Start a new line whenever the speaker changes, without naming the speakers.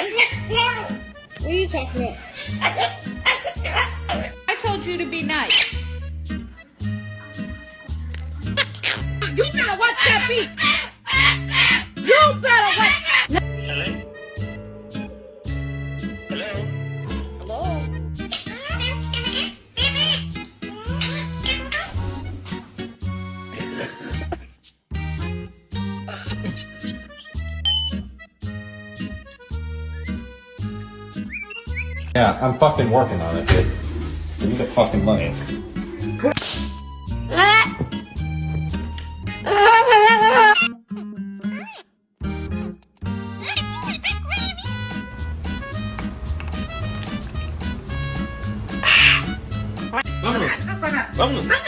What are you talking about?
I told you to be nice.
You better watch that beat. You better watch.
Hello?
Yeah, I'm fucking working on it, dude. Give me the fucking money.
Vamos.